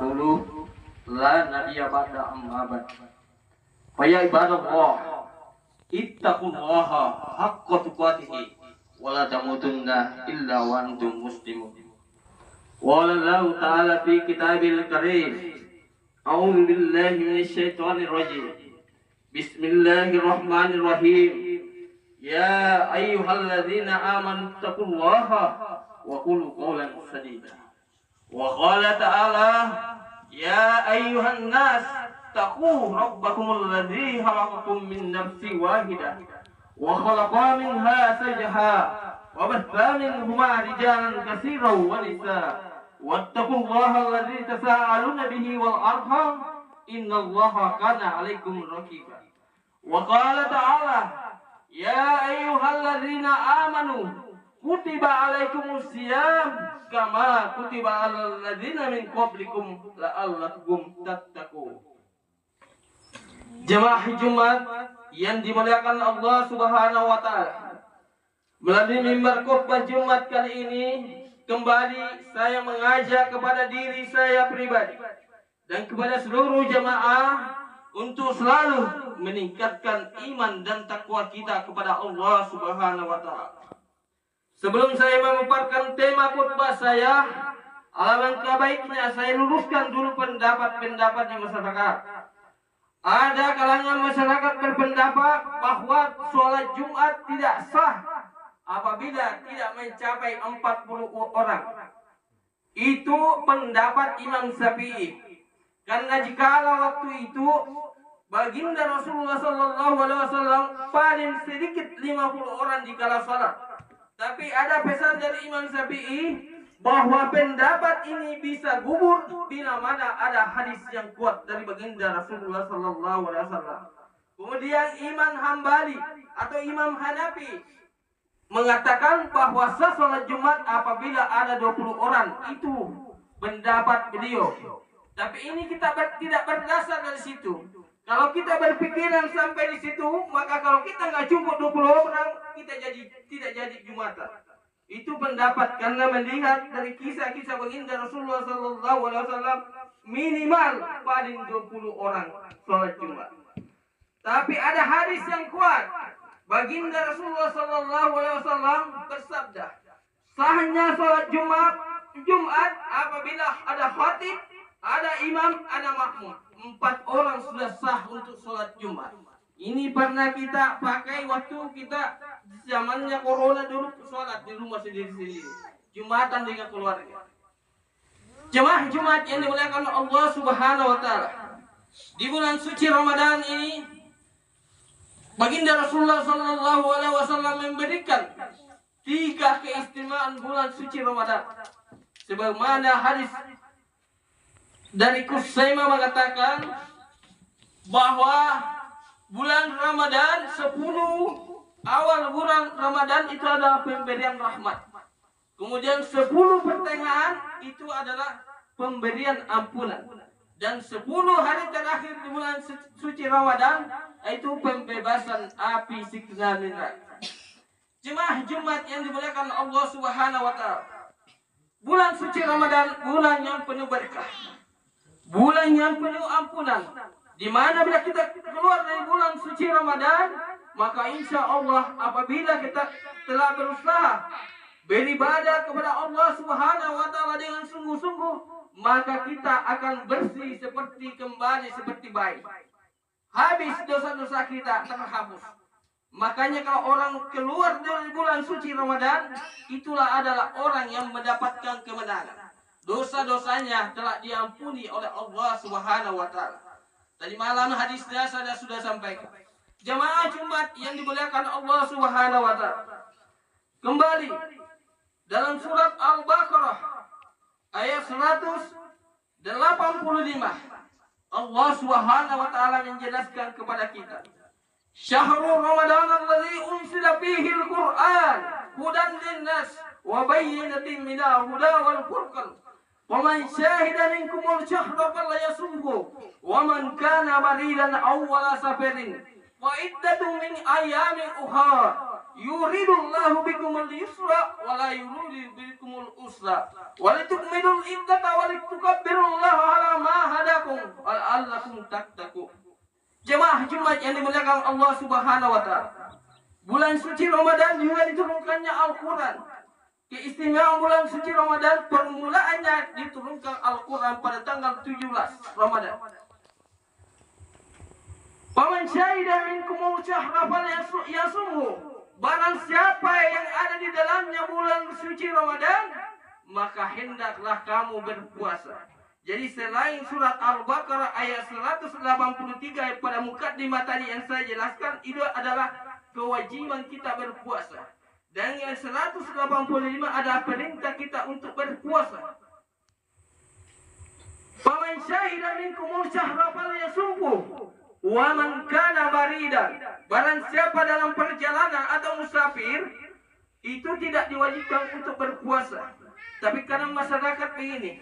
rasuluh la nabiyya ba'da amma ba'd. Fa ya ibadallah ittaqullaha haqqa tuqatih wa la tamutunna illa wa antum muslimun. Qala Allah ta'ala fi kitabil karim. A'udzu billahi minasy syaithanir rajim. Bismillahirrahmanirrahim. Ya ayyuhalladzina amanu taqullaha wa qulu qawlan sadida. Wa qala ta'ala ya ayyuhan nas taqu rabbakumul ladzi khalaqakum min nafsin wahidah wa khalaqa minha zawjaha wa batha minhuma rijalan katsiran wa nisaa wattaqullaha alladzi tasaaluna bihi wal arham innallaha kana 'alaikum raqiba. Wa qala ta'ala ya ayyuhalladzina amanu kutiba 'alaikumus shiyam kama kutiba 'alal ladzina min qablikum la'allakum tattaqun. Jemaah Jumat yang dimuliakan Allah Subhanahu wa taala. Melalui mimbar khutbah Jumat kali ini kembali saya mengajak kepada diri saya pribadi dan kepada seluruh jemaah untuk selalu meningkatkan iman dan takwa kita kepada Allah Subhanahu wa taala. Sebelum saya memaparkan tema khutbah saya, alangkah baiknya saya luruskan dulu pendapat-pendapat di masyarakat. Ada kalangan masyarakat berpendapat bahwa sholat Jumat tidak sah apabila tidak mencapai 40 orang. Itu pendapat Imam Syafi'i. Karena jikalau waktu itu baginda Rasulullah SAW paling sedikit 50 orang dikala sholat. Tapi ada pesan dari Imam Syafi'i bahwa pendapat ini bisa gugur bila mana ada hadis yang kuat dari baginda Rasulullah SAW. Kemudian Imam Hambali atau Imam Hanafi mengatakan bahwa sah sholat Jumat apabila ada 20 orang. Itu pendapat beliau. Tapi ini kita tidak berdasar dari situ. Kalau kita berpikiran sampai di situ, maka kalau kita nggak cukup 20 orang, kita tidak jadi Jumatan. Itu pendapat karena melihat dari kisah-kisah baginda Rasulullah SAW minimal paling 20 orang sholat Jumat. Tapi ada hadis yang kuat. Baginda Rasulullah SAW bersabda, sahnya sholat Jumat apabila ada khatib, ada imam, ada makmum. 4 orang sudah sah untuk sholat Jumat. Ini pernah kita pakai waktu kita zamannya corona dulu sholat di rumah sendiri-sendiri. Jumatan dengan keluarga. Jemaah Jumat yang dimuliakan Allah Subhanahu wa taala. Di bulan suci Ramadan ini baginda Rasulullah SAW memberikan 3 keistimewaan bulan suci Ramadan. Sebagaimana hadis dari Kusaimah mengatakan bahwa bulan Ramadan 10 awal bulan Ramadan itu adalah pemberian rahmat. Kemudian 10 pertengahan itu adalah pemberian ampunan. Dan 10 hari terakhir di bulan suci Ramadan itu pembebasan api siksa neraka. Jemaah Jumat yang dimuliakan Allah Subhanahu wa taala. Bulan suci Ramadan bulan yang penuh berkah. Bulan yang penuh ampunan. Di mana bila kita keluar dari bulan suci Ramadan, maka insya Allah apabila kita telah berusaha beribadah kepada Allah Subhanahu wa taala dengan sungguh-sungguh, maka kita akan bersih seperti bayi. Habis dosa-dosa kita terhapus. Makanya kalau orang keluar dari bulan suci Ramadan, itulah adalah orang yang mendapatkan kemenangan. Dosa-dosanya telah diampuni oleh Allah Subhanahu wa taala. Tadi malam hadisnya saya sudah sampaikan. Jemaah Jumat yang dimuliakan Allah Subhanahu wa taala. Kembali dalam surat Al-Baqarah ayat 185. Allah Subhanahu wa taala menjelaskan kepada kita. Syahrul Ramadan alladzi unzila fihi al-Qur'an hudan lin-nas wa bayyinatin minal huda wal furqan. وَمَنْ شَهِدَ مِنْكُمُ الشَّهْرَ فَلْيَصُمْهُ وَمَنْ كَانَ مَرِيضًا أَوْ عَلَىٰ سَفَرٍ فَعِدَّةٌ مِنْ أَيَّامٍ أُخَرَ yuridullahu bikumul yusra wa la yuridu bikumul usra wa litukmilul iddata wa litukabbirullaha ala ma hadakum wa la'allakum tattaqun. Jemaah Jumat yang dimuliakan Allah Subhanahu wa taala. Bulan suci Ramadan juga diturunkannya Al-Qur'an. Keistimewaan bulan suci Ramadan, permulaannya diturunkan Al-Quran pada tanggal 17 Ramadan. Faman syahida minkumul syahra falyasumhu. Barang siapa yang ada di dalamnya bulan suci Ramadan, maka hendaklah kamu berpuasa. Jadi selain surat Al-Baqarah ayat 183 pada mukadimah tadi yang saya jelaskan, itu adalah kewajiban kita berpuasa. Dan yang 185 ada perintah kita untuk berpuasa. Faman syahida minkumul syahra falyasumhu wa man kana maridan. Barang siapa dalam perjalanan atau musafir, itu tidak diwajibkan untuk berpuasa. Tapi karena masyarakat begini,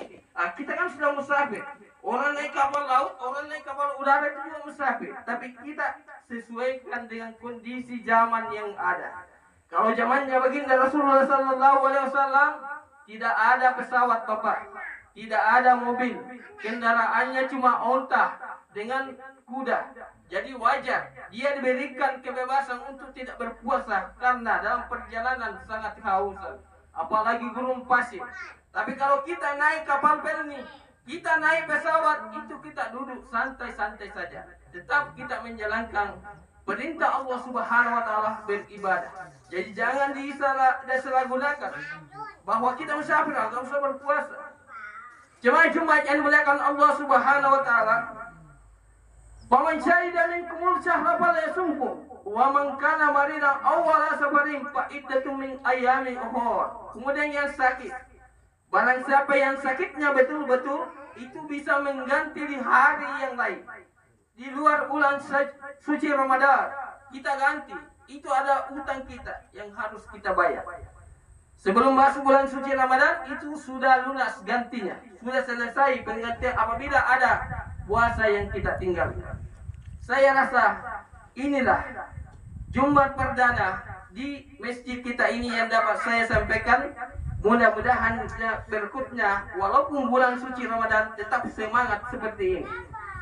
kita kan sudah musafir. Orang naik kapal laut, orang naik kapal udara itu juga musafir. Tapi kita sesuaikan dengan kondisi zaman yang ada. Kalau zamannya baginda Rasulullah SAW, tidak ada pesawat Bapak, tidak ada mobil, kendaraannya cuma onta dengan kuda. Jadi wajar dia diberikan kebebasan untuk tidak berpuasa karena dalam perjalanan sangat kehausan, apalagi gurun pasir. Tapi kalau kita naik kapal perni, kita naik pesawat, itu kita duduk santai-santai saja. Tetap kita menjalankan perintah Allah Subhanahu wa taala beribadah. Jadi jangan disalahgunakan bahwa kita musafir atau usah berpuasa. Jemaah Jumat yang dimuliakan Allah Subhanahu wa taala, faman syahida minkumul syahra falyasumhu wa man kana maridan aw ala safarin fa iddatun min ayyamin ukhra. Kemudian yang sakit, barang siapa yang sakitnya betul-betul, itu bisa mengganti di hari yang lain. Di luar bulan suci Ramadan, kita ganti. Itu ada utang kita yang harus kita bayar. Sebelum masuk bulan suci Ramadan, itu sudah lunas gantinya. Sudah selesai penggantian apabila ada puasa yang kita tinggal. Saya rasa inilah Jumat perdana di masjid kita ini yang dapat saya sampaikan. Mudah-mudahan berikutnya, walaupun bulan suci Ramadan, tetap semangat seperti ini.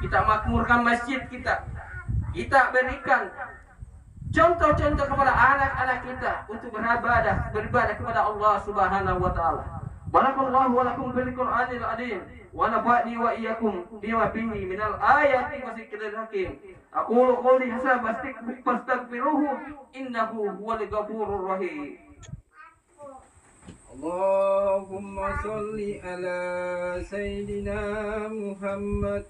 Kita makmurkan masjid kita. Kita berikan contoh-contoh kepada anak-anak kita untuk beribadah kepada Allah Subhanahu wa taala. Barakallahu wa lakum bil Qur'anil azim wa nafa'ni wa iyyakum bima fihi minal ayati wa dzikril hakim. Aqulu qouli hadza fastaghfiruhu innahu huwal ghafurur rahim. Allahumma sholli ala sayyidina Muhammad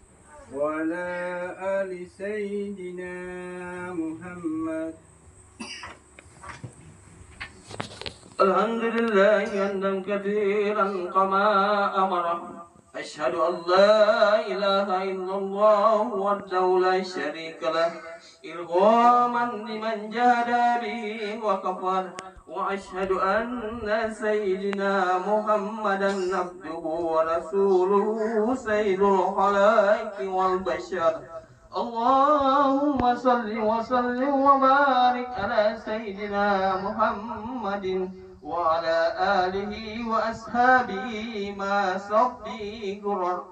wa ala ali sayyidina Muhammad. Alhamdulillah hamdan katsiran kama amara. Asyhadu an la ilaha illallah wahdahu la syarika lah irghaman liman jahada bihi wa kafar. Wa asyhadu anna sayyidina Muhammadan abduhu wa rasuluhu sayyidul khalaiqi wal bashar. Allahumma salli wa sallim wa barik ala sayyidina Muhammadin wa ala alihi wa ashabihi ma sabbi gurar.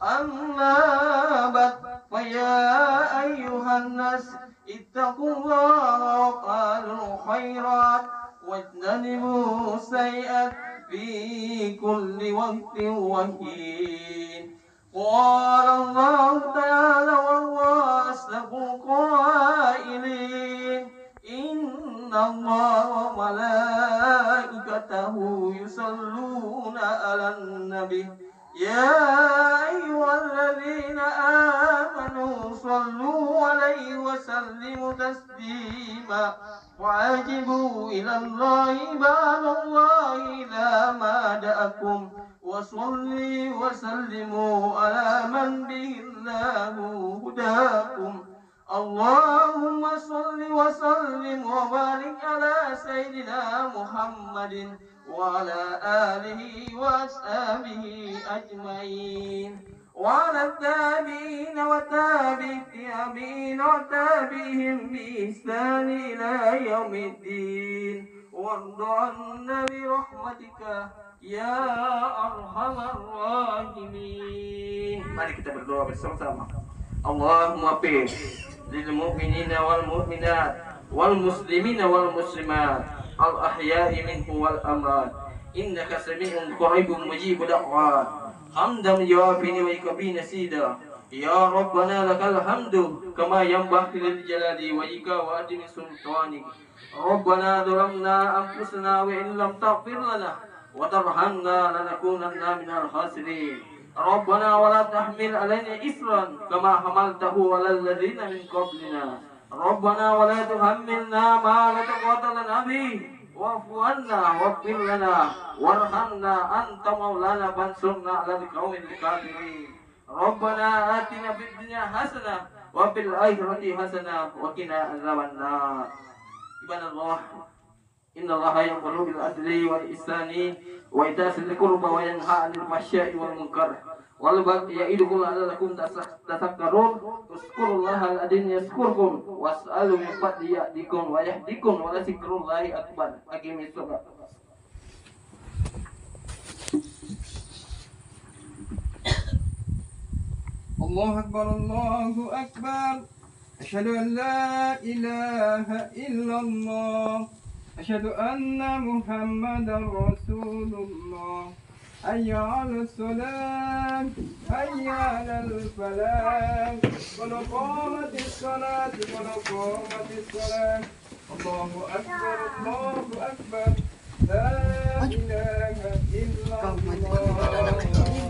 Amma ba'd, fa ya ayyuhan nas ittaqullaha wa qalul khairat wajtanibu sayyi'at fi kulli waqtin wa hin. Qala Allah ta'ala wa huwa asdaqul qailin. Inna Allah wa malaikatahu yusalluna 'alan nabi. Ya ayyuhalladzina amanu sallu 'alaihi wa sallimu taslima. Wa'ajibu ila Allahi ba'dallahi la ma da'akum. وصلي وسلموا على من به الله هداكم. اللهم صل وسلم وبارك على سيدنا محمد وعلى آله وأصحابه أجمعين. وعلى التابعين والتابعين وتابعهم بإحسان إلى يوم الدين وارض عنا برحمتك يا أرحم الراحمين. Mari kita berdoa bersama-sama. Allahumma fir lil mu'minina wal mu'minat wal muslimina wal muslimat al ahya'i minhum wal amwat innaka sami'un qaribun mujibud da'wat hamdan yawafini wa yakfi nasida ya rabbana lakal hamdu kama yanbaghi lil jalali wajhika wa adimi sultanik rabbana dhalamna anfusana wa in lam taghfir lana wa tarhamna lanakunanna minal khasirin rabbana wa la tahmil alaina isran kama hamaltahu alal ladzina min qablina rabbana wa la tuhammilna ma la taqata lana bihi wa'fu anna waghfir lana warhamna anta maulana fansurna 'alal qaumil kafirin rabbana atina fid dunya hasanah wa fil akhirati hasanah wa qina adzabannar. Ibadallah, innallaha ya'muru bil adli wal ihsani wa ita'i dzil qurba wa yanha 'anil fahsya'i wal munkar wal baghi ya'idukum la'allakum tadhakkarun. Uzkurullaha al-'azim yazkurkum was'alu min fadlihi ya'tikum wa yahdikum wa la dzikrullahi akbar. Aqimis shalah. الله أكبر الله أكبر أشهد أن لا إله إلا الله أشهد أن محمدا رسول الله حي على الصلاة حي على الفلاح قد قامت الصلاة قد قامت الصلاة الله أكبر الله أكبر لا إله إلا الله